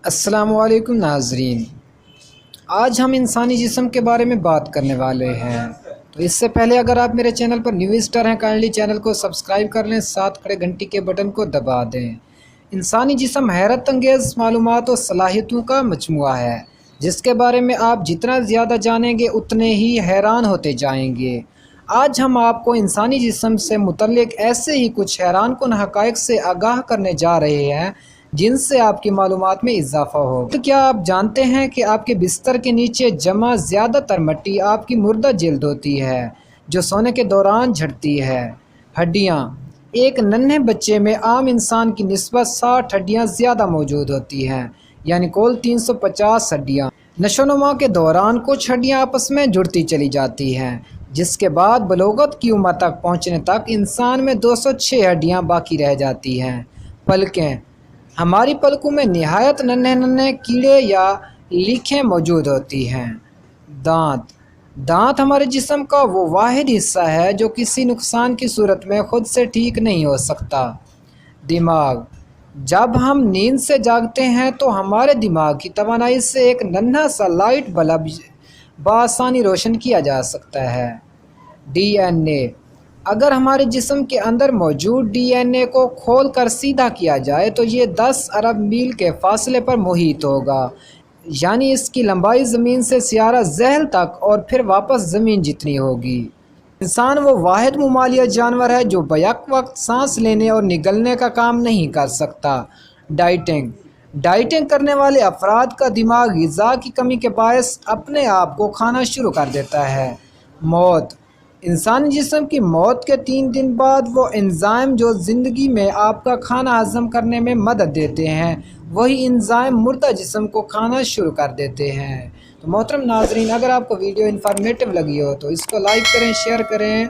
السلام علیکم ناظرین، آج ہم انسانی جسم کے بارے میں بات کرنے والے ہیں۔ تو اس سے پہلے اگر آپ میرے چینل پر نیو وزٹر ہیں، کائنڈلی چینل کو سبسکرائب کر لیں، ساتھ کھڑے گھنٹی کے بٹن کو دبا دیں۔ انسانی جسم حیرت انگیز معلومات اور صلاحیتوں کا مجموعہ ہے، جس کے بارے میں آپ جتنا زیادہ جانیں گے اتنے ہی حیران ہوتے جائیں گے۔ آج ہم آپ کو انسانی جسم سے متعلق ایسے ہی کچھ حیران کن حقائق سے آگاہ کرنے جا رہے ہیں جن سے آپ کی معلومات میں اضافہ ہو۔ تو کیا آپ جانتے ہیں کہ آپ کے بستر کے نیچے جمع زیادہ تر مٹی آپ کی مردہ جلد ہوتی ہے، جو سونے کے دوران جھڑتی ہے؟ ہڈیاں: ایک ننھے بچے میں عام انسان کی نسبت 60 ہڈیاں زیادہ موجود ہوتی ہیں، یعنی کل 350 ہڈیاں۔ نشو و نما کے دوران کچھ ہڈیاں آپس میں جڑتی چلی جاتی ہیں، جس کے بعد بلوغت کی عمر تک پہنچنے تک انسان میں 206 ہڈیاں باقی رہ جاتی ہیں۔ پلکیں: ہماری پلکوں میں نہایت ننھے کیڑے یا لیکھیں موجود ہوتی ہیں۔ دانت: دانت ہمارے جسم کا وہ واحد حصہ ہے جو کسی نقصان کی صورت میں خود سے ٹھیک نہیں ہو سکتا۔ دماغ: جب ہم نیند سے جاگتے ہیں تو ہمارے دماغ کی توانائی سے ایک ننھا سا لائٹ بلب بآسانی روشن کیا جا سکتا ہے۔ ڈی این اے: اگر ہمارے جسم کے اندر موجود ڈی این اے کو کھول کر سیدھا کیا جائے تو یہ 10 ارب میل کے فاصلے پر محیط ہوگا، یعنی اس کی لمبائی زمین سے سیارہ زحل تک اور پھر واپس زمین جتنی ہوگی۔ انسان وہ واحد ممالیہ جانور ہے جو بیک وقت سانس لینے اور نگلنے کا کام نہیں کر سکتا۔ ڈائٹنگ: ڈائٹنگ کرنے والے افراد کا دماغ غذا کی کمی کے باعث اپنے آپ کو کھانا شروع کر دیتا ہے۔ موت: انسانی جسم کی موت کے 3 دن بعد وہ انزائم جو زندگی میں آپ کا کھانا ہضم کرنے میں مدد دیتے ہیں، وہی انزائم مردہ جسم کو کھانا شروع کر دیتے ہیں۔ تو محترم ناظرین، اگر آپ کو ویڈیو انفارمیٹیو لگی ہو تو اس کو لائک کریں، شیئر کریں